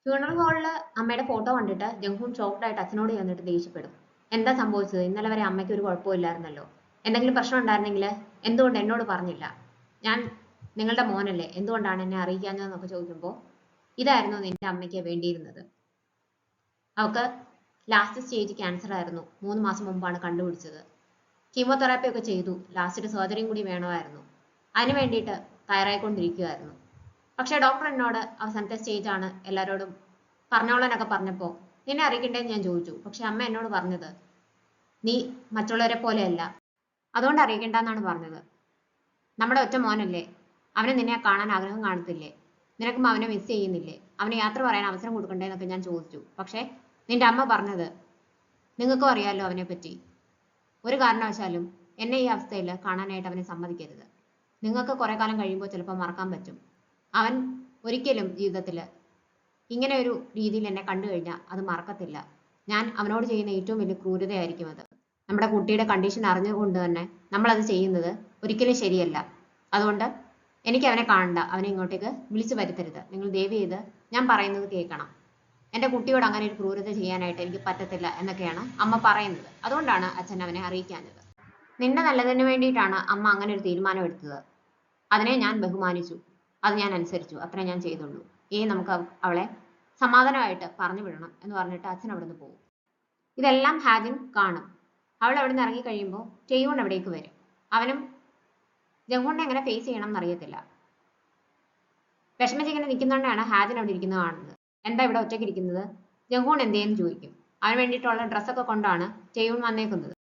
Funeral ഹാളിൽ അമ്മയുടെ photo കണ്ടിട്ട് ജംഗ്ഹൂൺ ഷോക്ക്ഡ് ആയിട്ട് അച്ഛനോട് ചെന്നിട്ട് ദേഷ്യപ്പെടും. എന്താ സംഭവിച്ചത്? ഇന്നലെ വരെ അമ്മയ്ക്ക് ഒരു കുഴപ്പമില്ലായിരുന്നല്ലോ. എന്തെങ്കിലും പ്രശ്നം ഉണ്ടായിരുന്നെങ്കിൽ എന്തുകൊണ്ട് എന്നോട് പറഞ്ഞില്ല? ഞാൻ നിങ്ങളുടെ മോനല്ലേ, എന്തുകൊണ്ടാണ് എന്നെ അറിയിക്കാഞ്ഞതെന്നൊക്കെ ചോദിക്കുമ്പോൾ ഇതായിരുന്നു നിന്റെ അമ്മയ്ക്ക് വേണ്ടിയിരുന്നത്. അവൾക്ക് ലാസ്റ്റ് സ്റ്റേജ് ക്യാൻസർ ആയിരുന്നു. 3 മാസം മുമ്പാണ് കണ്ടുപിടിച്ചത്. കീമോതെറാപ്പി ഒക്കെ ചെയ്തു. ലാസ്റ്റ് സർജറിയും കൂടി വേണമായിരുന്നു. അതിന് വേണ്ടിയിട്ട് തയ്യാറായിക്കൊണ്ടിരിക്കുകയായിരുന്നു. പക്ഷെ ഡോക്ടർ എന്നോട് അവസാനത്തെ സ്റ്റേജ് ആണ്, എല്ലാവരോടും പറഞ്ഞോളാനൊക്കെ പറഞ്ഞപ്പോൾ നിന്നെ അറിയിക്കണ്ടേന്ന് ഞാൻ ചോദിച്ചു. പക്ഷെ അമ്മ എന്നോട് പറഞ്ഞത് നീ മറ്റുള്ളവരെ പോലെയല്ല, അതുകൊണ്ട് അറിയിക്കണ്ടെന്നാണ് പറഞ്ഞത്. നമ്മുടെ ഒറ്റ മോനല്ലേ, അവനെ നിന്നെ കാണാൻ ആഗ്രഹം കാണത്തില്ലേ? നിനക്കും അവനെ മിസ് ചെയ്യുന്നില്ലേ? അവന് യാത്ര പറയാൻ അവസരം കൊടുക്കണ്ടേന്നൊക്കെ ഞാൻ ചോദിച്ചു. പക്ഷെ നിന്റെ അമ്മ പറഞ്ഞത് നിങ്ങൾക്കും അറിയാലോ അവനെ പറ്റി. ഒരു കാരണവശാലും എന്നെ ഈ അവസ്ഥയിൽ കാണാനായിട്ട് അവനെ സമ്മതിക്കരുത്. നിങ്ങൾക്ക് കുറെ കാലം കഴിയുമ്പോൾ ചിലപ്പോൾ മറക്കാൻ പറ്റും. അവൻ ഒരിക്കലും ജീവിതത്തിൽ ഇങ്ങനെ ഒരു രീതിയിൽ എന്നെ കണ്ടു കഴിഞ്ഞാൽ അത് മറക്കത്തില്ല. ഞാൻ അവനോട് ചെയ്യുന്ന ഏറ്റവും വലിയ ക്രൂരതയായിരിക്കും അത്. നമ്മുടെ കുട്ടിയുടെ കണ്ടീഷൻ അറിഞ്ഞുകൊണ്ട് തന്നെ നമ്മളത് ചെയ്യുന്നത് ഒരിക്കലും ശരിയല്ല. അതുകൊണ്ട് എനിക്ക് അവനെ കാണണ്ട, അവനെ ഇങ്ങോട്ടേക്ക് വിളിച്ചു വരുത്തരുത്. നിങ്ങൾ ദയവ് ചെയ്ത് ഞാൻ പറയുന്നത് കേൾക്കണം. എൻ്റെ കുട്ടിയോട് അങ്ങനെ ഒരു ക്രൂരത ചെയ്യാനായിട്ട് എനിക്ക് പറ്റത്തില്ല എന്നൊക്കെയാണ് അമ്മ പറയുന്നത്. അതുകൊണ്ടാണ് അച്ഛൻ അവനെ അറിയിക്കാഞ്ഞത്. നിന്റെ നല്ലതിന് വേണ്ടിയിട്ടാണ് അമ്മ അങ്ങനെ ഒരു തീരുമാനം എടുത്തത്. അതിനെ ഞാൻ ബഹുമാനിച്ചു, അത് ഞാൻ അനുസരിച്ചു, അത്രേ ഞാൻ ചെയ്തുള്ളൂ. നമുക്ക് അവളെ സമാധാനമായിട്ട് പറഞ്ഞു വിടണം എന്ന് പറഞ്ഞിട്ട് അച്ഛൻ അവിടെ നിന്ന് പോകും. ഇതെല്ലാം ഹാജിൻ കാണും. അവൾ അവിടെ നിന്ന് ഇറങ്ങി കഴിയുമ്പോൾ ടെയ്യൂൺ അവിടേക്ക് വരും. അവനും ജംഗ്ഹൂണിനെ എങ്ങനെ ഫേസ് ചെയ്യണം എന്നറിയത്തില്ല. വിഷമിച്ചിങ്ങനെ നിൽക്കുന്നതുകൊണ്ടാണ് ഹാജിൻ അവിടെ ഇരിക്കുന്നത് കാണുന്നത്. എന്താ ഇവിടെ ഒറ്റയ്ക്ക് ഇരിക്കുന്നത്? ജംഗ്ഹൂൺ എന്തേന്ന് ചോദിക്കും. അവന് വേണ്ടിയിട്ടുള്ള ഡ്രസ്സൊക്കെ കൊണ്ടാണ് ടെയ്യൂൺ വന്നേക്കുന്നത്.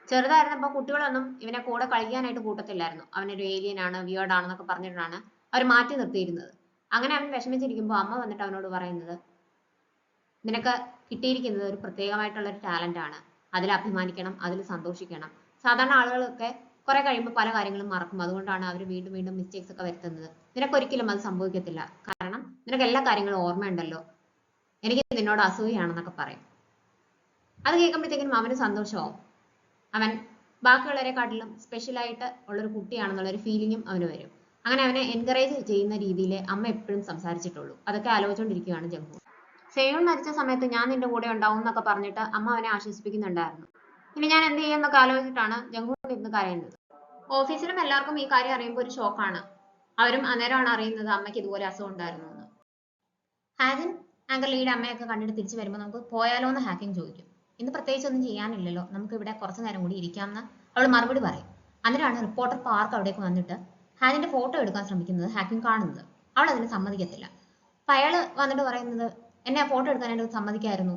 ചെറുതായിരുന്നപ്പോൾ കുട്ടികളൊന്നും ഇവനെ കൂടെ കളിക്കാനായിട്ട് കൂട്ടത്തില്ലായിരുന്നു. അവനൊരു ഏലിയൻ ആണ്, വിയേർഡ് ആണെന്നൊക്കെ പറഞ്ഞിട്ടാണ് അവർ മാറ്റി നിർത്തിയിരുന്നത്. അങ്ങനെ അവൻ വിഷമിച്ചിരിക്കുമ്പോൾ അമ്മ വന്നിട്ട് അവനോട് പറയുന്നത്, നിനക്ക് കിട്ടിയിരിക്കുന്നത് ഒരു പ്രത്യേകമായിട്ടുള്ള ഒരു ടാലന്റ് ആണ്, അതിൽ അഭിമാനിക്കണം, അതിൽ സന്തോഷിക്കണം. സാധാരണ ആളുകളൊക്കെ കുറെ കഴിയുമ്പോൾ പല കാര്യങ്ങളും മറക്കും. അതുകൊണ്ടാണ് അവർ വീണ്ടും വീണ്ടും മിസ്റ്റേക്സ് ഒക്കെ വരുത്തുന്നത്. നിനക്കൊരിക്കലും അത് സംഭവിക്കത്തില്ല, കാരണം നിനക്ക് എല്ലാ കാര്യങ്ങളും ഓർമ്മയുണ്ടല്ലോ. എനിക്ക് നിന്നോട് അസൂയാണെന്നൊക്കെ പറയും. അത് കേൾക്കുമ്പോഴത്തേക്കും അവന് സന്തോഷമാവും. അവൻ ബാക്കിയുള്ളവരെക്കാട്ടിലും സ്പെഷ്യലായിട്ട് ഉള്ളൊരു കുട്ടിയാണെന്നുള്ളൊരു ഫീലിങ്ങും അവന് വരും. അങ്ങനെ അവനെ എൻകറേജ് ചെയ്യുന്ന രീതിയിൽ അമ്മ എപ്പോഴും സംസാരിച്ചിട്ടുള്ളൂ. അതൊക്കെ ആലോചിച്ചുകൊണ്ടിരിക്കുകയാണ് ജംഗ്ഹൂൺ. സേയൂൺ മരിച്ച സമയത്ത് ഞാൻ നിന്റെ കൂടെ ഉണ്ടാവും എന്നൊക്കെ പറഞ്ഞിട്ട് അമ്മ അവനെ ആശ്വസിപ്പിക്കുന്നുണ്ടായിരുന്നു. ഇനി ഞാൻ എന്ത് ചെയ്യുമെന്നൊക്കെ ആലോചിച്ചിട്ടാണ് ജംഗ്ഹൂൺ ഇരുന്ന് കരയുന്നത്. ഓഫീസിലും എല്ലാവർക്കും ഈ കാര്യം അറിയുമ്പോൾ ഒരു ഷോക്കാണ്. അവരും അന്നേരമാണ് അറിയുന്നത് അമ്മയ്ക്ക് ഇതുപോലെ അസുഖം ഉണ്ടായിരുന്നു എന്ന്. ഹാജിൻ ആങ്കർ ലീയുടെ അമ്മയൊക്കെ കണ്ടിട്ട് തിരിച്ചു വരുമ്പോൾ നമുക്ക് പോയാലോ എന്ന് ഹാക്കിങ് ചോദിക്കും. ഇന്ന് പ്രത്യേകിച്ച് ഒന്നും ചെയ്യാനില്ലല്ലോ, നമുക്ക് ഇവിടെ കുറച്ചു നേരം കൂടി ഇരിക്കാമെന്ന് അവൾ മറുപടി പറയും. അന്നേരമാണ് റിപ്പോർട്ടർ പാർക്ക് അവിടേക്ക് വന്നിട്ട് ഹാജിന്റെ ഫോട്ടോ എടുക്കാൻ ശ്രമിക്കുന്നത് ഹാക്കിങ് കാണുന്നത്. അവൾ അതിന് സമ്മതിക്കത്തില്ല. അപ്പൊ അയാൾ വന്നിട്ട് പറയുന്നത്, എന്നെ ഫോട്ടോ എടുക്കാനായിട്ട് സമ്മതിക്കായിരുന്നു.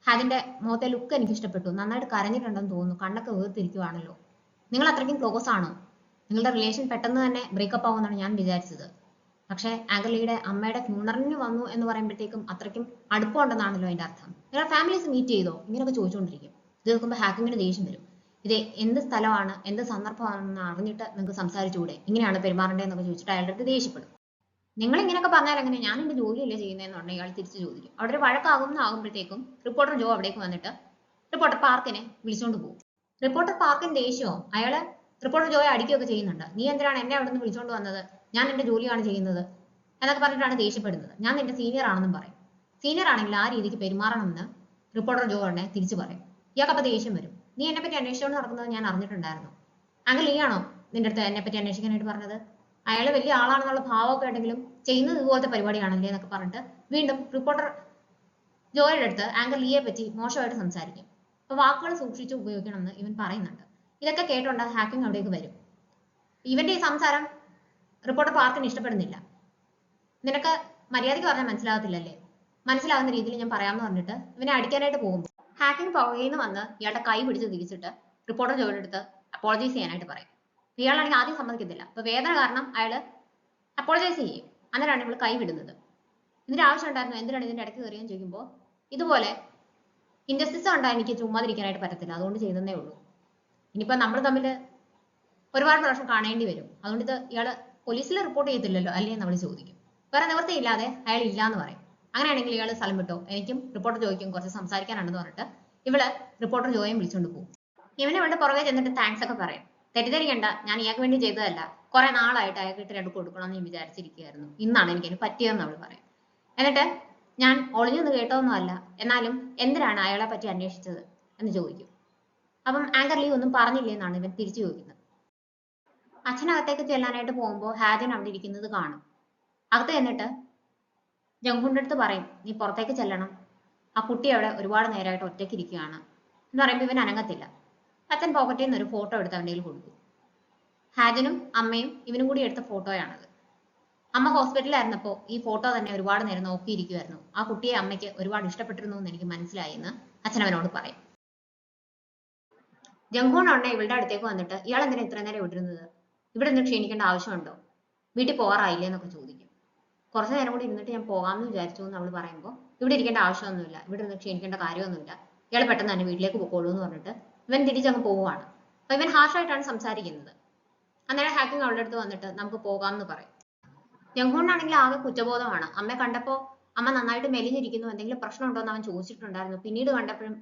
ഹാജിന്റെ മുഖത്തെ ലുക്ക് എനിക്ക് ഇഷ്ടപ്പെട്ടു, നന്നായിട്ട് കരഞ്ഞിട്ടുണ്ടെന്ന് തോന്നുന്നു, കണ്ണൊക്കെ വീർത്തിരിക്കുവാണല്ലോ. നിങ്ങൾ അത്രയ്ക്കും ക്ലോസ് ആണോ? നിങ്ങളുടെ റിലേഷൻ പെട്ടെന്ന് തന്നെ ബ്രേക്കപ്പ് ആവുമെന്നാണ് ഞാൻ വിചാരിച്ചത്. പക്ഷേ ആങ്കർ ലീയുടെ അമ്മയുടെ ഫ്യൂണറലിന് വന്നു എന്ന് പറയുമ്പോഴത്തേക്കും അത്രയ്ക്കും അടുപ്പമുണ്ടെന്നാണല്ലോ അതിന്റെ അർത്ഥം. നിങ്ങളുടെ ഫാമിലീസ് മീറ്റ് ചെയ്തോ? ഇങ്ങനെയൊക്കെ ചോദിച്ചുകൊണ്ടിരിക്കും. ഇത് കേൾക്കുമ്പോൾ ഹാക്കിങ്ങിന് ദേഷ്യം വരും. ഇത് എന്ത് സ്ഥലമാണ്, എന്ത് സന്ദർഭമാണെന്ന് അറിഞ്ഞിട്ട് നിങ്ങൾക്ക് സംസാരിച്ചുകൂടെ? ഇങ്ങനെയാണ് പെരുമാറേണ്ടതെന്നൊക്കെ ചോദിച്ചിട്ട് അയാളുടെ അടുത്ത് ദേഷ്യപ്പെടും. നിങ്ങൾ ഇങ്ങനെയൊക്കെ പറഞ്ഞാൽ എങ്ങനെ? ഞാൻ എന്റെ ജോലിയല്ലേ ചെയ്യുന്നതെന്ന് ഇയാൾ തിരിച്ചു ചോദിക്കും. അവിടെ ഒരു വഴക്കാകുമ്പോഴത്തേക്കും റിപ്പോർട്ടർ ജോ അവിടേക്ക് വന്നിട്ട് റിപ്പോർട്ടർ പാർക്കിനെ വിളിച്ചുകൊണ്ട് പോകും. റിപ്പോർട്ടർ പാർക്കിന് ദേഷ്യമോ? അയാള് റിപ്പോർട്ടർ ജോയെ അടിക്കുകയൊക്കെ ചെയ്യുന്നുണ്ട്. നീ എന്തിനാണ് എന്നെ അവിടെ നിന്ന് വിളിച്ചുകൊണ്ട് വന്നത്? ഞാൻ എന്റെ ജോലിയാണ് ചെയ്യുന്നത് എന്നൊക്കെ പറഞ്ഞിട്ടാണ് ദേഷ്യപ്പെടുന്നത്. ഞാൻ നിന്റെ സീനിയർ ആണെന്നും പറയും. സീനിയർ ആണെങ്കിൽ ആ രീതിക്ക് പെരുമാറണമെന്ന് റിപ്പോർട്ടർ ജോ ഉടനെ തിരിച്ചു പറയും. ഇയാൾക്കപ്പോൾ ദേഷ്യം വരും. നീ എന്നെ പറ്റി അന്വേഷിച്ചുകൊണ്ട് നടക്കുന്നത് ഞാൻ അറിഞ്ഞിട്ടുണ്ടായിരുന്നു. അങ്കിൾ നീ ആണോ നിന്റെ അടുത്ത് എന്നെ പറ്റി അന്വേഷിക്കാനായിട്ട് പറഞ്ഞത്? അയാൾ വലിയ ആളാണെന്നുള്ള ഭാവമൊക്കെ ഉണ്ടെങ്കിലും ചെയ്യുന്നത് ഇതുപോലത്തെ പരിപാടിയാണല്ലേ എന്നൊക്കെ പറഞ്ഞിട്ട് വീണ്ടും റിപ്പോർട്ടർ ജോയുടെ അടുത്ത് ആങ്കർ ലീയെ പറ്റി മോശമായിട്ട് സംസാരിക്കും. അപ്പൊ വാക്കുകൾ സൂക്ഷിച്ച് ഉപയോഗിക്കണമെന്ന് ഇവൻ പറയുന്നുണ്ട്. ഇതൊക്കെ കേട്ടോണ്ട് ഹാക്കിങ് അവിടേക്ക് വരും. ഇവന്റെ ഈ സംസാരം റിപ്പോർട്ടർ പാർക്കിന് ഇഷ്ടപ്പെടുന്നില്ല. നിനക്ക് മര്യാദയ്ക്ക് പറഞ്ഞാൽ മനസ്സിലാകത്തില്ലല്ലേ? മനസ്സിലാകുന്ന രീതിയിൽ ഞാൻ പറയാമെന്ന് പറഞ്ഞിട്ട് ഇവനെ അടിക്കാനായിട്ട് പോകുമ്പോൾ ഹാക്കിങ് പുറകേന്ന് വന്ന് ഇയാളുടെ കൈ പിടിച്ച് തിരിച്ചിട്ട് റിപ്പോർട്ടർ ജോയുടെ അടുത്ത് അപ്പോളജൈസ് ചെയ്യാനായിട്ട് പറയും. ഇയാളാണെങ്കിൽ ആദ്യം സമ്മതിക്കത്തില്ല. അപ്പൊ വേദന കാരണം അയാള് അപ്പോളജൈസ് ചെയ്യും. അന്നേരമാണ് ഇവള് കൈ വിടുന്നത്. ഇതിന്റെ ആവശ്യം ഉണ്ടായിരുന്നു, എന്തിനാണ് ഇതിന്റെ ഇടയ്ക്ക് കയറിയെന്ന് ചോദിക്കുമ്പോൾ ഇതുപോലെ ഇൻജസ്റ്റിസ് കണ്ടാൽ എനിക്ക് ചുമ്മാതിരിക്കാനായിട്ട് പറ്റത്തില്ല, അതുകൊണ്ട് ചെയ്തതേ ഉള്ളൂ. ഇനിയിപ്പോ നമ്മൾ തമ്മിൽ ഒരുപാട് പ്രാവശ്യം കാണേണ്ടി വരും, അതുകൊണ്ട് ഇത് ഇയാള് പോലീസിൽ റിപ്പോർട്ട് ചെയ്യത്തില്ലല്ലോ അല്ലേ നമ്മൾ ചോദിക്കും. വേറെ നിവൃത്തിയില്ലാതെ അയാൾ ഇല്ല എന്ന് പറയും. അങ്ങനെയാണെങ്കിൽ ഇയാൾ സ്ഥലം വിട്ടോ, എനിക്കും റിപ്പോർട്ടർ ജോയ്ക്കും കുറച്ച് സംസാരിക്കാനുണ്ടെന്ന് പറഞ്ഞിട്ട് ഇവള് റിപ്പോർട്ടർ ജോയും വിളിച്ചുകൊണ്ട് പോകും. ഇവനെ ഇവളുടെ പുറകെ ചെന്നിട്ട് താങ്ക്സ് ഒക്കെ പറയും. തെറ്റിദ്ധരിക്കണ്ട, ഞാൻ ഇയാൾക്ക് വേണ്ടി ചെയ്തതല്ല, കുറെ നാളായിട്ട് അയാൾക്ക് ഇട്ട് രണ്ട് കൊടുക്കണമെന്ന് ഞാൻ വിചാരിച്ചിരിക്കുകയായിരുന്നു, ഇന്നാണ് എനിക്ക് പറ്റിയതെന്ന് അവൾ പറയും. എന്നിട്ട് ഞാൻ ഒളിഞ്ഞു നിന്ന് കേട്ടതൊന്നുമല്ല, എന്നാലും എന്തിനാണ് അയാളെ പറ്റി അന്വേഷിച്ചത് എന്ന് ചോദിക്കും. അപ്പം ആങ്കർ ലീ ഒന്നും പറഞ്ഞില്ലേ എന്നാണ് ഇവൻ തിരിച്ചു ചോദിക്കുന്നത്. അച്ഛനകത്തേക്ക് ചെല്ലാനായിട്ട് പോകുമ്പോൾ ഹാജൻ അവിടെ ഇരിക്കുന്നത് കാണും. അകത്ത് ചെന്നിട്ട് ജംഗ്ഹൂണിന്റെ അടുത്ത് പറയും, നീ പുറത്തേക്ക് ചെല്ലണം, ആ കുട്ടി അവിടെ ഒരുപാട് നേരമായിട്ട് ഒറ്റയ്ക്ക് ഇരിക്കുകയാണ് എന്ന് പറയുമ്പോൾ ഇവൻ അനങ്ങത്തില്ല. അച്ഛൻ പോക്കറ്റിൽ നിന്ന് ഒരു ഫോട്ടോ എടുത്ത് അവൻ്റെ കയ്യിൽ കൊടുക്കും. ഹാജനും അമ്മയും ഇവനും കൂടി എടുത്ത ഫോട്ടോയാണത്. അമ്മ ഹോസ്പിറ്റലിലായിരുന്നപ്പോൾ ഈ ഫോട്ടോ തന്നെ ഒരുപാട് നേരം നോക്കിയിരിക്കുമായിരുന്നു. ആ കുട്ടിയെ അമ്മയ്ക്ക് ഒരുപാട് ഇഷ്ടപ്പെട്ടിരുന്നു എന്ന് എനിക്ക് മനസ്സിലായി എന്ന് അച്ഛൻ അവനോട് പറയും. ജംഗ്ഹൂൺ ഉടനെ ഇവളുടെ അടുത്തേക്ക് വന്നിട്ട്, ഇയാൾ എന്തിനാ ഇത്ര നേരം വിട്ടിരുന്നത്, ഇവിടെ നിന്ന് ക്ഷീണിക്കേണ്ട ആവശ്യമുണ്ടോ, വീട്ടിൽ പോകാറായില്ലേ എന്നൊക്കെ ചോദിക്കും. കുറച്ചു നേരം കൂടി ഇരുന്നിട്ട് ഞാൻ പോകാമെന്ന് വിചാരിച്ചു എന്ന് അവൾ പറയുമ്പോൾ, ഇവിടെ ഇരിക്കേണ്ട ആവശ്യമൊന്നുമില്ല, ഇവിടെ നിന്ന് ക്ഷീണിക്കേണ്ട കാര്യമൊന്നുമില്ല, ഇയാൾ പെട്ടെന്ന് തന്നെ വീട്ടിലേക്ക് പോയിക്കോളൂ എന്ന് പറഞ്ഞിട്ട് ഇവൻ തിരിച്ചങ്ങ് പോവുകയാണ്. അപ്പൊ ഇവൻ ഹാർഷായിട്ടാണ് സംസാരിക്കുന്നത്. അന്നേരം ഹാക്കിങ് അവളുടെ അടുത്ത് വന്നിട്ട് നമുക്ക് പോകാമെന്ന് പറയും. ജംഗ്ഹൂണിനാണെങ്കിൽ ആകെ കുറ്റബോധമാണ്. അമ്മയെ കണ്ടപ്പോൾ അമ്മ നന്നായിട്ട് മെലിഞ്ഞിരിക്കുന്നു, എന്തെങ്കിലും പ്രശ്നമുണ്ടോ എന്ന് അവൻ ചോദിച്ചിട്ടുണ്ടായിരുന്നു. പിന്നീട് കണ്ടപ്പോഴും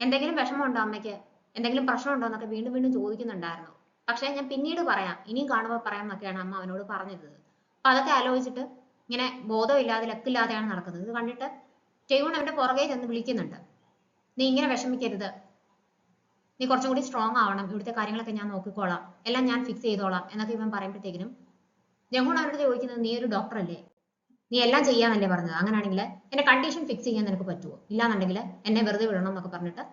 എന്തെങ്കിലും വിഷമമുണ്ടോ അമ്മയ്ക്ക്, എന്തെങ്കിലും പ്രശ്നമുണ്ടോ എന്നൊക്കെ വീണ്ടും വീണ്ടും ചോദിക്കുന്നുണ്ടായിരുന്നു. പക്ഷെ ഞാൻ പിന്നീട് പറയാം, ഇനിയും കാണുമ്പോൾ പറയാം എന്നൊക്കെയാണ് അമ്മ അവനോട് പറഞ്ഞിരുന്നത്. അപ്പൊ അതൊക്കെ ആലോചിച്ചിട്ട് ഇങ്ങനെ ബോധമില്ലാതെ ലക്കില്ലാതെയാണ് നടക്കുന്നത്. ഇത് കണ്ടിട്ട് ടേയൂൺ അവന്റെ പുറകെ ചെന്ന് വിളിക്കുന്നുണ്ട്, നീ ഇങ്ങനെ വിഷമിക്കരുത്, നീ കുറച്ചും കൂടി സ്ട്രോങ് ആവണം, ഇവിടുത്തെ കാര്യങ്ങളൊക്കെ ഞാൻ നോക്കിക്കോളാം, എല്ലാം ഞാൻ ഫിക്സ് ചെയ്തോളാം എന്നൊക്കെ ഇവൻ പറയുമ്പോഴത്തേക്കിനും ജംഗ്ഹൂൺ അവനോട് ചോദിക്കുന്നത്, നീ ഒരു ഡോക്ടർ അല്ലേ, നീ എല്ലാം ചെയ്യാന്നല്ലേ പറഞ്ഞത്, അങ്ങനെയാണെങ്കിൽ എന്റെ കണ്ടീഷൻ ഫിക്സ് ചെയ്യാൻ നിനക്ക് പറ്റുമോ, ഇല്ലാന്നുണ്ടെങ്കിൽ എന്നെ വെറുതെ വിടണം എന്നൊക്കെ പറഞ്ഞിട്ട്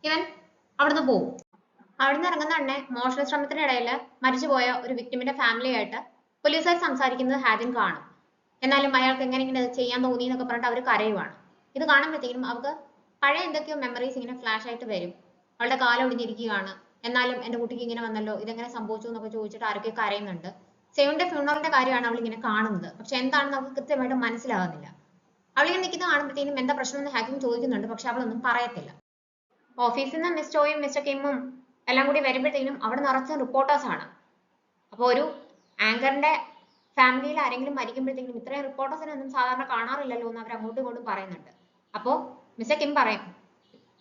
ഇവൻ അവിടുന്ന് പോകും. അവിടുന്ന് ഇറങ്ങുന്ന തന്നെ മോഷണ ശ്രമത്തിനിടയിൽ മരിച്ചുപോയ ഒരു വിക്ടിമിന്റെ ഫാമിലി ആയിട്ട് പോലീസുകാർ സംസാരിക്കുന്നത് ഹാജൻ കാണും. എന്നാലും അയാൾക്ക് എങ്ങനെ ഇങ്ങനെ ചെയ്യാൻ തോന്നി എന്നൊക്കെ പറഞ്ഞിട്ട് അവർ കരയുവാണ്. ഇത് കാണുമ്പോഴത്തേക്കും അവർക്ക് പഴയ എന്തൊക്കെയോ മെമ്മറീസ് ഇങ്ങനെ ഫ്ലാഷ് ആയിട്ട് വരും. അവളുടെ കാലം ഒടിഞ്ഞിരിക്കുകയാണ്, എന്നാലും എന്റെ കുട്ടിക്ക് ഇങ്ങനെ വന്നല്ലോ, ഇതെങ്ങനെ സംഭവിച്ചു എന്നൊക്കെ ചോദിച്ചിട്ട് ആരൊക്കെ കരയുന്നുണ്ട്. സെയുന്റെ ഫ്യൂണറലിന്റെ കാര്യമാണ് അവൾ ഇങ്ങനെ കാണുന്നത്. പക്ഷെ എന്താണെന്ന് അവൾക്ക് കൃത്യമായിട്ട് മനസ്സിലാകുന്നില്ല. അവളിങ്ങനെ നിൽക്കുന്ന കാണുമ്പോഴത്തേക്കും എന്താ പ്രശ്നം എന്ന് ഹാക്കിങ് ചോദിക്കുന്നുണ്ട്. പക്ഷെ അവളൊന്നും പറയത്തില്ല. ഓഫീസിൽ നിന്ന് മിസ് ചോയും മിസ്റ്റർ കിമ്മും എല്ലാം കൂടി വരുമ്പോഴത്തേക്കും അവിടെ നിറച്ച റിപ്പോർട്ടേഴ്സ് ആണ്. അപ്പോൾ ഒരു ആങ്കറിന്റെ ഫാമിലിയിൽ ആരെങ്കിലും മരിക്കുമ്പോഴത്തേക്കും ഇത്രയും റിപ്പോർട്ടേഴ്സിനെ ഒന്നും സാധാരണ കാണാറില്ലല്ലോ എന്ന് അവർ അങ്ങോട്ടും ഇങ്ങോട്ടും പറയുന്നുണ്ട്. അപ്പോൾ മിസ്റ്റർ കിം പറയും,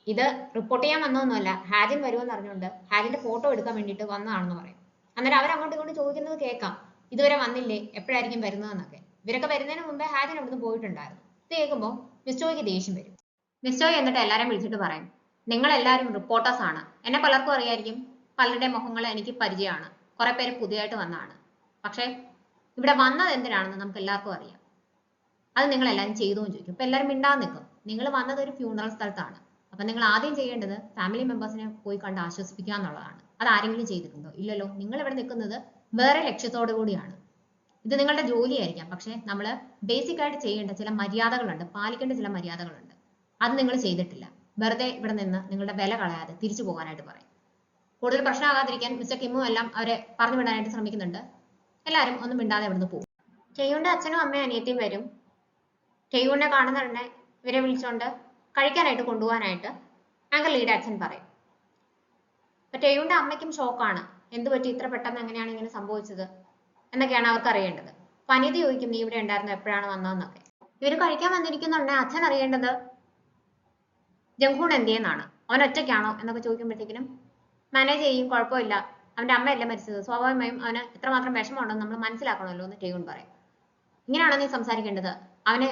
ഇത് റിപ്പോർട്ട് ചെയ്യാൻ വന്നതൊന്നുമല്ല, ഹാജിൻ വരുമെന്ന് അറിഞ്ഞുകൊണ്ട് ഹാജിന്റെ ഫോട്ടോ എടുക്കാൻ വേണ്ടിയിട്ട് വന്നതാണെന്ന് പറയും. അന്നേരം അവർ അങ്ങോട്ടും ഇങ്ങോട്ടും ചോദിക്കുന്നത് കേൾക്കാം, ഇതുവരെ വന്നില്ലേ, എപ്പോഴായിരിക്കും വരുന്നതെന്നൊക്കെ. ഇവരൊക്കെ വരുന്നതിന് മുമ്പേ ഹാജിൻ അവിടുന്ന് പോയിട്ടുണ്ടായിരുന്നു. ഇത് കേൾക്കുമ്പോൾ മിസ്റ്റോയ്ക്ക് ദേഷ്യം വരും. മിസ്റ്റോയ് എന്നിട്ട് എല്ലാവരെയും വിളിച്ചിട്ട് പറയും, നിങ്ങൾ എല്ലാവരും റിപ്പോർട്ടേഴ്സ് ആണ്, എന്നെ പലർക്കും അറിയായിരിക്കും, പലരുടെ മുഖങ്ങൾ എനിക്ക് പരിചയമാണ്, കുറെ പേര് പുതിയതായിട്ട് വന്നതാണ്, പക്ഷെ ഇവിടെ വന്നത് എന്തിനാണെന്ന് നമുക്ക് എല്ലാവർക്കും അറിയാം, അത് നിങ്ങൾ എല്ലാവരും ചെയ്തും ചോദിക്കും. ഇപ്പൊ എല്ലാവരും മിണ്ടാതെ നിൽക്കും. നിങ്ങൾ വന്നത് ഒരു ഫ്യൂണറൽ സ്ഥലത്താണ്, അപ്പൊ നിങ്ങൾ ആദ്യം ചെയ്യേണ്ടത് ഫാമിലി മെമ്പേഴ്സിനെ പോയി കണ്ട് ആശ്വസിപ്പിക്കുക എന്നുള്ളതാണ്. അത് ആരെങ്കിലും ചെയ്തിട്ടുണ്ടോ? ഇല്ലല്ലോ. നിങ്ങൾ ഇവിടെ നിൽക്കുന്നത് വേറെ ലക്ഷ്യത്തോടു കൂടിയാണ്. ഇത് നിങ്ങളുടെ ജോലിയായിരിക്കാം, പക്ഷെ നമ്മൾ ബേസിക് ആയിട്ട് ചെയ്യേണ്ട ചില മര്യാദകളുണ്ട്, പാലിക്കേണ്ട ചില മര്യാദകളുണ്ട്, അത് നിങ്ങൾ ചെയ്തിട്ടില്ല. വെറുതെ ഇവിടെ നിന്ന് നിങ്ങളുടെ വില കളയാതെ തിരിച്ചു പോകാനായിട്ട് പറയും. കൂടുതൽ പ്രശ്നമാകാതിരിക്കാൻ മിസ്റ്റർ കിമ്മും എല്ലാം അവരെ പറഞ്ഞു വിടാനായിട്ട് ശ്രമിക്കുന്നുണ്ട്. എല്ലാവരും ഒന്നും മിണ്ടാതെ ഇവിടുന്ന് പോകും. ടേയൂണിന്റെ അച്ഛനും അമ്മയും അനിയത്തിയും വരും. ടേയൂണിനെ കാണുന്ന തന്നെ ഇവരെ വിളിച്ചുകൊണ്ട് കഴിക്കാനായിട്ട് കൊണ്ടുപോകാനായിട്ട് ആങ്കർ ലീയുടെ അച്ഛൻ പറയും. അപ്പൊ ടേയൂണിന്റെ അമ്മയ്ക്കും ഷോക്കാണ്, എന്ത് പറ്റി ഇത്ര പെട്ടെന്ന് എങ്ങനെയാണ് ഇങ്ങനെ സംഭവിച്ചത് എന്നൊക്കെയാണ് അവർക്ക് അറിയേണ്ടത്. അപ്പൊ അനിയത്തി ചോദിക്കും, നീ ഇവിടെ ഉണ്ടായിരുന്നു, എപ്പോഴാണ് വന്നതെന്നൊക്കെ. ഇവര് കഴിക്കാൻ വന്നിരിക്കുന്നുണ്ടെ അച്ഛൻ അറിയേണ്ടത് ജംഗ്ഹൂൺ എന്തിയെന്നാണ്, അവൻ ഒറ്റയ്ക്കാണോ എന്നൊക്കെ ചോദിക്കുമ്പോഴത്തേക്കിനും മാനേജ് ചെയ്യും, കുഴപ്പമില്ല, അവന്റെ അമ്മയല്ല മരിച്ചത്, സ്വാഭാവികമായും അവന് എത്രമാത്രം വിഷമമുണ്ടെന്ന് നമ്മൾ മനസ്സിലാക്കണമല്ലോ എന്ന് ടേയൂൺ പറയും. ഇങ്ങനെയാണോ നീ സംസാരിക്കേണ്ടത്, അവനെ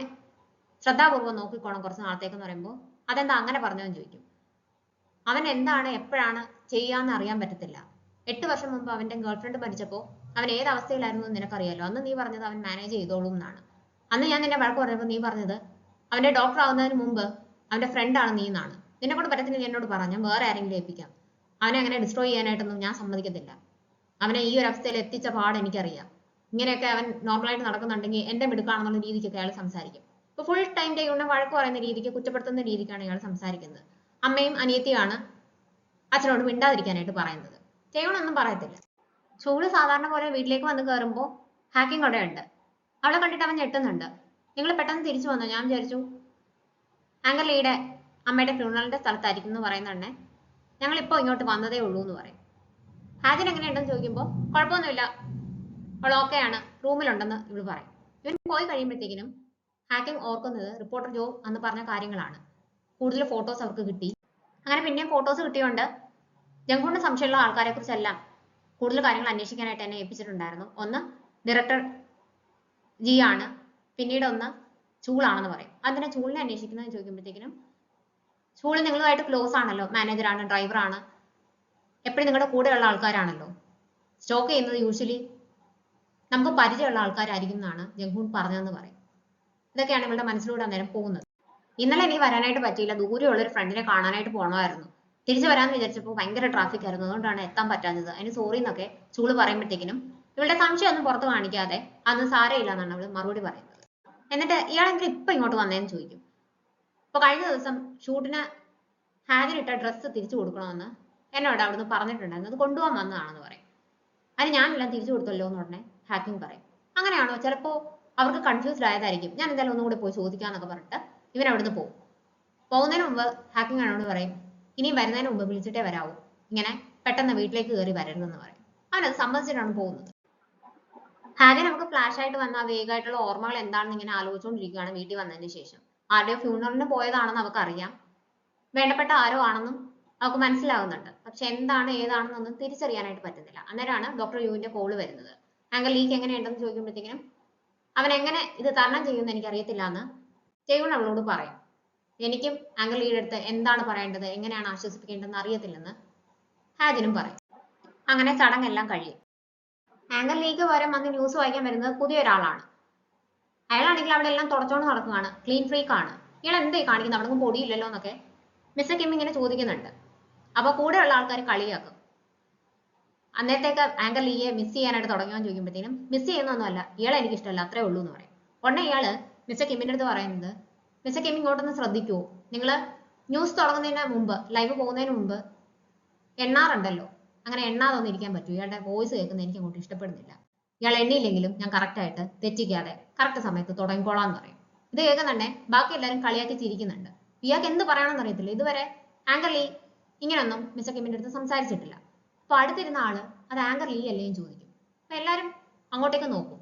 ശ്രദ്ധാപൂർവ്വം നോക്കിക്കോണം കുറച്ച് നാളത്തേക്കെന്ന് പറയുമ്പോൾ, അതെന്താ അങ്ങനെ പറഞ്ഞതെന്ന് ചോദിക്കും. അവൻ എന്താണ് എപ്പോഴാണ് ചെയ്യാന്ന് അറിയാൻ പറ്റത്തില്ല. 8 വർഷം മുമ്പ് അവന്റെ ഗേൾഫ്രണ്ട് മരിച്ചപ്പോൾ അവൻ ഏത് അവസ്ഥയിലായിരുന്നു എന്ന് നിനക്കറിയാലോ. അന്ന് നീ പറഞ്ഞത് അവൻ മാനേജ് ചെയ്തോളും എന്നാണ്. അന്ന് ഞാൻ നിന്നെ വഴക്ക് പറഞ്ഞപ്പോൾ നീ പറഞ്ഞത് അവന്റെ ഡോക്ടർ ആവുന്നതിന് മുമ്പ് അവന്റെ ഫ്രണ്ട് ആണ് നീ എന്നാണ്. നിന്നെ കൊണ്ട് പറ്റത്തില്ല എന്നോട് പറഞ്ഞു, ഞാൻ വേറെ ആരെങ്കിലും ഏൽപ്പിക്കാം. അവനെ അങ്ങനെ ഡിസ്ട്രോയ് ചെയ്യാനായിട്ടൊന്നും ഞാൻ സമ്മതിക്കത്തില്ല. അവനെ ഈ ഒരു അവസ്ഥയിൽ എത്തിച്ച പാട് എനിക്കറിയാം. ഇങ്ങനെയൊക്കെ അവൻ നോർമലായിട്ട് നടക്കുന്നുണ്ടെങ്കിൽ എന്റെ മിടുക്കാണെന്നുള്ള രീതിക്കൊക്കെ അയാൾ സംസാരിക്കും. ഇപ്പൊ ഫുൾ ടൈം ടേയൂണിനെ വഴക്ക് പറയുന്ന രീതിക്ക്, കുറ്റപ്പെടുത്തുന്ന രീതിക്കാണ് ഇയാൾ സംസാരിക്കുന്നത്. അമ്മയും അനിയത്തിയാണ് അച്ഛനോട് മിണ്ടാതിരിക്കാനായിട്ട് പറയുന്നത്. ടേയൂൺ ഒന്നും പറയത്തില്ല. ചൂട് സാധാരണ പോലെ വീട്ടിലേക്ക് വന്ന് കയറുമ്പോൾ ഹാക്കിങ് അവിടെ ഉണ്ട്. അവളെ കണ്ടിട്ട് അവൻ ഞെട്ടുന്നുണ്ട്. നിങ്ങൾ പെട്ടെന്ന് തിരിച്ചു വന്നോ, ഞാൻ വിചാരിച്ചു ആങ്കർ ലീയുടെ അമ്മയുടെ ഫ്യൂണറലിന്റെ സ്ഥലത്തായിരിക്കും എന്ന് പറയുന്നുണ്ടേ. ഞങ്ങൾ ഇപ്പോൾ ഇങ്ങോട്ട് വന്നതേ ഉള്ളൂ എന്ന് പറയും. ഹാജിൻ എങ്ങനെയുണ്ടെന്ന് ചോദിക്കുമ്പോൾ കുഴപ്പമൊന്നുമില്ല, അവൾ ഓക്കെയാണ്, റൂമിലുണ്ടെന്ന് ഇവള് പറയും. ഇവൻ പോയി കഴിയുമ്പോഴത്തേക്കിനും ഹാക്കിങ് ഓർക്കുന്നത് റിപ്പോർട്ടർ ജോ അന്ന് പറഞ്ഞ കാര്യങ്ങളാണ്. കൂടുതൽ ഫോട്ടോസ് അവർക്ക് കിട്ടി. അങ്ങനെ പിന്നെയും ഫോട്ടോസ് കിട്ടിയോണ്ട് ജംഗ്ഹൂണിന് സംശയമുള്ള ആൾക്കാരെ കുറിച്ചെല്ലാം കൂടുതൽ കാര്യങ്ങൾ അന്വേഷിക്കാനായിട്ട് എന്നെ ഏൽപ്പിച്ചിട്ടുണ്ടായിരുന്നു. ഒന്ന് ഡയറക്ടർ ജി ആണ്, പിന്നീട് ഒന്ന് ചൂളാണെന്ന് പറയും. അതിനെ ചൂളിനെ അന്വേഷിക്കുന്നതെന്ന് ചോദിക്കുമ്പോഴത്തേക്കിനും ചൂള് നിങ്ങളുമായിട്ട് ക്ലോസ് ആണല്ലോ, മാനേജറാണ്, ഡ്രൈവറാണ്, എപ്പോഴും നിങ്ങളുടെ കൂടെയുള്ള ആൾക്കാരാണല്ലോ, സ്റ്റോക്ക് ചെയ്യുന്നത് യൂഷ്വലി നമുക്ക് പരിചയമുള്ള ആൾക്കാരായിരിക്കും എന്നാണ് ജംഗ്ഹൂൺ പറഞ്ഞതെന്ന് പറയും. ഇതൊക്കെയാണ് ഇവളുടെ മനസ്സിലൂടെ അന്നേരം പോകുന്നത്. ഇന്നലെ എനിക്ക് വരാനായിട്ട് പറ്റിയില്ല, ദൂരെയുള്ള ഒരു ഫ്രണ്ടിനെ കാണാനായിട്ട് പോകണമായിരുന്നു. തിരിച്ചു വരാമെന്ന് വിചാരിച്ചപ്പോൾ ഭയങ്കര ട്രാഫിക് ആയിരുന്നു, അതുകൊണ്ടാണ് എത്താൻ പറ്റാഞ്ഞത്. അതിന് സോറി എന്നൊക്കെ ചൂള് പറയുമ്പോഴത്തേക്കിനും ഇവളുടെ സംശയം ഒന്നും പുറത്ത് കാണിക്കാതെ അന്ന് സാരയില്ല എന്നാണ് അവള് മറുപടി പറയുന്നത്. എന്നിട്ട് ഇയാളെങ്കിലും ഇപ്പൊ ഇങ്ങോട്ട് വന്നേന്ന് ചോദിക്കും. അപ്പൊ കഴിഞ്ഞ ദിവസം ഷൂട്ടിന് ഹാദിനിട്ട ഡ്രസ്സ് തിരിച്ചു കൊടുക്കണമെന്ന് എന്നോട് അവിടുന്ന് പറഞ്ഞിട്ടുണ്ടായിരുന്നു, അത് കൊണ്ടുപോകാൻ വന്നതാണെന്ന് പറയും. അതിന് ഞാനെല്ലാം തിരിച്ചു കൊടുത്തല്ലോ എന്ന് ഉടനെ ഹാക്കിങ് പറയും. അങ്ങനെയാണോ, ചിലപ്പോ അവർക്ക് കൺഫ്യൂസ്ഡ് ആയതായിരിക്കും, ഞാൻ എന്തായാലും ഒന്നും കൂടി പോയി ചോദിക്കാന്നൊക്കെ പറഞ്ഞിട്ട് ഇവൻ അവിടുന്ന് പോകും. പോകുന്നതിന് മുമ്പ് ഹാക്കിങ് എന്നോട് പറയും, ഇനിയും വരുന്നതിന് മുമ്പ് വിളിച്ചിട്ടേ വരാവൂ, ഇങ്ങനെ പെട്ടെന്ന് വീട്ടിലേക്ക് കയറി വരരുതെന്ന് പറയും. അവനത് സമ്മതിച്ചിട്ടാണ് പോകുന്നത്. ഹാഗൻ നമുക്ക് ഫ്ലാഷ് ആയിട്ട് വന്ന വേഗമായിട്ടുള്ള ഓർമ്മകൾ എന്താണെന്ന് ഇങ്ങനെ ആലോചിച്ചുകൊണ്ടിരിക്കുകയാണ് വീട്ടിൽ വന്നതിന് ശേഷം. ആരുടെയോ ഫ്യൂണറലിന് പോയതാണെന്ന് അവൾക്കറിയാം, വേണ്ടപ്പെട്ട ആരോ ആണെന്നും അവൾക്ക് മനസ്സിലാവുന്നുണ്ട്. പക്ഷെ എന്താണ് ഏതാണെന്നൊന്നും തിരിച്ചറിയാനായിട്ട് പറ്റുന്നില്ല. അന്നേരമാണ് ഡോക്ടർ യുവിന്റെ കോള് വരുന്നത്. ആങ്കർ ലീക്ക് എങ്ങനെയുണ്ടെന്ന് ചോദിക്കുമ്പോഴത്തേക്കിനും അവൻ എങ്ങനെ ഇത് തരണം ചെയ്യുമെന്ന് എനിക്ക് അറിയത്തില്ല എന്ന് ജെയ്വൺ അവളോട് പറയും. എനിക്കും ആങ്കർ ലീയുടെ അടുത്ത് എന്താണ് പറയേണ്ടത്, എങ്ങനെയാണ് ആശ്വസിപ്പിക്കേണ്ടതെന്ന് അറിയത്തില്ലെന്ന് ഹാജിനും പറയും. അങ്ങനെ ചടങ്ങെല്ലാം കഴിയും. ആങ്കർ ലീക്ക് പകരം വന്ന് ന്യൂസ് വായിക്കാൻ വരുന്നത് പുതിയൊരാളാണ്. അയാളാണെങ്കിൽ അവിടെ എല്ലാം തുടച്ചോണ്ട് നടക്കുകയാണ്, ക്ലീൻ ഫ്രീക്ക് ആണ്. ഇയാൾ എന്തേ കാണിക്കുന്നത്, അവിടെ ഒന്നും പൊടിയില്ലല്ലോ എന്നൊക്കെ മിസ്റ്റർ കിം ഇങ്ങനെ ചോദിക്കുന്നുണ്ട്. അപ്പൊ കൂടെയുള്ള ആൾക്കാർ കളിയാക്കും. അന്നേരത്തേക്ക് ആങ്കർ ലീയെ മിസ് ചെയ്യാനായിട്ട് തുടങ്ങിയോന്ന് ചോദിക്കുമ്പോഴത്തേനും മിസ് ചെയ്യുന്നൊന്നുമല്ല, ഇയാളെ എനിക്ക് ഇഷ്ടമല്ല, അത്രേ ഉള്ളൂ എന്ന് പറയും. ഉടനെ ഇയാള് മിസ്റ്റർ കിമ്മിന്റെ അടുത്ത് പറയുന്നത്, മിസ്റ്റർ കിം ഇങ്ങോട്ടൊന്ന് ശ്രദ്ധിക്കുവോ, നിങ്ങള് ന്യൂസ് തുടങ്ങുന്നതിന് മുമ്പ്, ലൈവ് പോകുന്നതിന് മുമ്പ് എണ്ണാറുണ്ടല്ലോ, അങ്ങനെ എണ്ണാതൊന്നും ഇരിക്കാൻ പറ്റും, ഇയാളുടെ വോയിസ് കേൾക്കുന്നത് എനിക്ക് അങ്ങോട്ട് ഇഷ്ടപ്പെടുന്നില്ല. ഇയാൾ എണ്ണിയില്ലെങ്കിലും ഞാൻ കറക്റ്റ് ആയിട്ട് തെറ്റിക്കാതെ കറക്റ്റ് സമയത്ത് തുടങ്ങിക്കോളാം എന്ന് പറയും. ഇത് കേൾക്കുന്നുണ്ടേ ബാക്കി എല്ലാവരും കളിയാക്കി ചിരിക്കുന്നുണ്ട്. ഇയാൾക്ക് എന്ത് പറയണമെന്ന് അറിയത്തില്ല. ഇതുവരെ ആങ്കർ ലീ ഇങ്ങനെയൊന്നും മിസ്റ്റർ കിമ്മിന്റെ അടുത്ത് സംസാരിച്ചിട്ടില്ല. അപ്പൊ അടുത്തിരുന്ന ആള് അത് ആങ്കർ ലീ അല്ലേന്ന് ചോദിക്കും. അപ്പൊ എല്ലാരും അങ്ങോട്ടേക്ക് നോക്കും.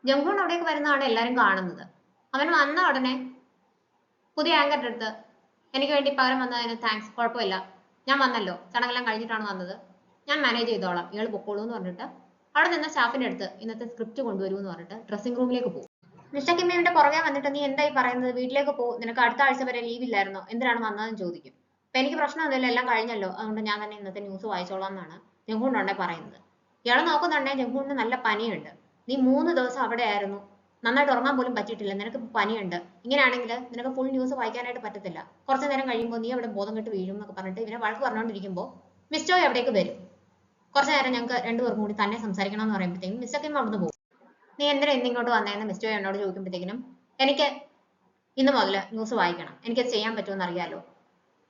ജംഗ്ഹൂൺ അവിടേക്ക് വരുന്നതാണ് എല്ലാരും കാണുന്നത്. അവൻ വന്ന ഉടനെ പുതിയ ആങ്കറിന്റെ അടുത്ത് എനിക്ക് വേണ്ടി പകരം വന്നതിന് താങ്ക്സ്, കുഴപ്പമില്ല, ഞാൻ വന്നല്ലോ, ചടങ്ങെല്ലാം കഴിഞ്ഞിട്ടാണ് വന്നത്, ഞാൻ മാനേജ് ചെയ്തോളാം, ഇയാൾ പൊക്കോളൂ എന്ന് പറഞ്ഞിട്ട് അവിടെ നിന്ന സ്റ്റാഫിന്റെ അടുത്ത് ഇന്നത്തെ സ്ക്രിപ്റ്റ് കൊണ്ടുവരൂ എന്ന് പറഞ്ഞിട്ട് ഡ്രസ്സിംഗ് റൂമിലേക്ക് പോകും. മിസ്റ്റർ കിമ്മിന്റെ പുറകെ വന്നിട്ട് നീ എന്തായി പറയുന്നത്, വീട്ടിലേക്ക് പോ, നിനക്ക് അടുത്ത ആഴ്ച വരെ ലീവ് ഇല്ലായിരുന്നോ, എന്തിനാണ് വന്നതെന്ന് ചോദിക്കും. അപ്പൊ എനിക്ക് പ്രശ്നമൊന്നുമില്ല, എല്ലാം കഴിഞ്ഞല്ലോ, അതുകൊണ്ട് ഞാൻ തന്നെ ഇന്നത്തെ ന്യൂസ് വായിച്ചോളാം എന്നാണ് ജംഗ്ഹൂൺ പറയുന്നത്. ഇയാൾ നോക്കുന്നുണ്ടേ ജംഗ്ഹൂണിന് നല്ല പനിയുണ്ട്. നീ 3 ദിവസം അവിടെ ആയിരുന്നു, നന്നായിട്ട് ഉറങ്ങാൻ പോലും പറ്റിയിട്ടില്ല, നിനക്ക് പനിയുണ്ട്, ഇങ്ങനെയാണെങ്കിൽ നിനക്ക് ഫുൾ ന്യൂസ് വായിക്കാനായിട്ട് പറ്റത്തില്ല, കുറച്ചു നേരം കഴിയുമ്പോൾ നീ അവിടെ ബോധം കെട്ട് വീഴും എന്നൊക്കെ പറഞ്ഞിട്ട് ഇവനെ വഴക്ക് പറഞ്ഞുകൊണ്ടിരിക്കുമ്പോൾ മിസ്റ്റോയ് അവിടേക്ക് വരും. കുറച്ചു നേരം ഞങ്ങൾക്ക് രണ്ടുപേർക്കും കൂടി തന്നെ സംസാരിക്കണം എന്ന് പറയുമ്പോഴത്തേക്കും മിസ്റ്റർ കിം അവിടുന്ന് പോകും. നീ എന്തിനാ ഇന്നിങ്ങോട്ട് വന്നതെന്ന് മിസ്റ്റോയ് എന്നോട് ചോദിക്കുമ്പോഴത്തേക്കിനും എനിക്ക് ഇന്ന് മുതൽ ന്യൂസ് വായിക്കണം, എനിക്കത് ചെയ്യാൻ പറ്റുമെന്ന് അറിയാലോ,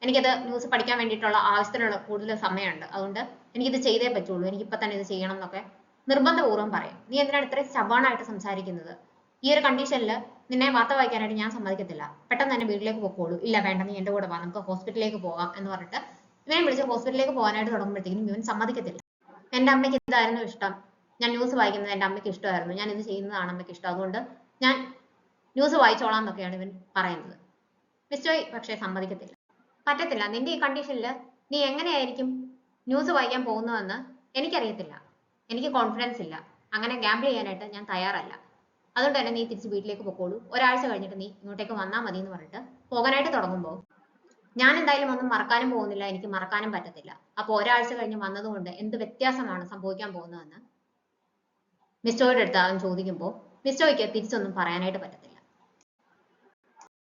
എനിക്കത് ന്യൂസ് പഠിക്കാൻ വേണ്ടിയിട്ടുള്ള ആവശ്യത്തിനുള്ള കൂടുതൽ സമയമുണ്ട്, അതുകൊണ്ട് എനിക്കിത് ചെയ്തേ പറ്റുള്ളൂ, എനിക്കിപ്പോൾ തന്നെ ഇത് ചെയ്യണം എന്നൊക്കെ നിർബന്ധപൂർവ്വം പറയും. നീ എന്തിനാണ് ഇത്രയും stubborn-ആയിട്ട് സംസാരിക്കുന്നത്, ഈ ഒരു കണ്ടീഷനിൽ നിന്നെ വാർത്ത വായിക്കാനായിട്ട് ഞാൻ സമ്മതിക്കത്തില്ല, പെട്ടെന്ന് തന്നെ വീട്ടിലേക്ക് പൊക്കോളൂ, ഇല്ല വേണ്ട നീ എൻ്റെ കൂടെ വാ, നമുക്ക് ഹോസ്പിറ്റലിലേക്ക് പോകാം എന്ന് പറഞ്ഞിട്ട് ഇവനെ വിളിച്ച് ഹോസ്പിറ്റലിലേക്ക് പോകാനായിട്ട് തുടങ്ങുമ്പോഴത്തേക്കും ഇവൻ സമ്മതിക്കത്തില്ല. എൻ്റെ അമ്മയ്ക്ക് ഇതായിരുന്നു ഇഷ്ടം, ഞാൻ ന്യൂസ് വായിക്കുന്നത് എൻ്റെ അമ്മയ്ക്ക് ഇഷ്ടമായിരുന്നു, ഞാൻ ഇത് ചെയ്യുന്നതാണ് അമ്മയ്ക്ക് ഇഷ്ടം, അതുകൊണ്ട് ഞാൻ ന്യൂസ് വായിച്ചോളാം എന്നൊക്കെയാണ് ഇവൻ പറയുന്നത്. മിസ്റ്റോയ് പക്ഷേ സമ്മതിക്കത്തില്ല. പറ്റത്തില്ല, നിന്റെ ഈ കണ്ടീഷനിൽ നീ എങ്ങനെയായിരിക്കും ന്യൂസ് വായിക്കാൻ പോകുന്നതെന്ന് എനിക്കറിയത്തില്ല, എനിക്ക് കോൺഫിഡൻസ് ഇല്ല, അങ്ങനെ ഗാംബിൾ ചെയ്യാനായിട്ട് ഞാൻ തയ്യാറല്ല, അതുകൊണ്ട് തന്നെ നീ തിരിച്ച് വീട്ടിലേക്ക് പൊക്കോളൂ, ഒരാഴ്ച കഴിഞ്ഞിട്ട് നീ ഇങ്ങോട്ടേക്ക് വന്നാൽ മതി എന്ന് പറഞ്ഞിട്ട് പോകാനായിട്ട് തുടങ്ങുമ്പോൾ ഞാൻ എന്തായാലും ഒന്നും മറക്കാനും പോകുന്നില്ല, എനിക്ക് മറക്കാനും പറ്റത്തില്ല, അപ്പൊ ഒരാഴ്ച കഴിഞ്ഞ് വന്നതുകൊണ്ട് എന്ത് വ്യത്യാസമാണ് സംഭവിക്കാൻ പോകുന്നതെന്ന് മിസ്റ്റോയുടെ അടുത്ത് അവൻ ചോദിക്കുമ്പോൾ മിസ്റ്റോയ്ക്ക് തിരിച്ചൊന്നും പറയാനായിട്ട് പറ്റത്തില്ല.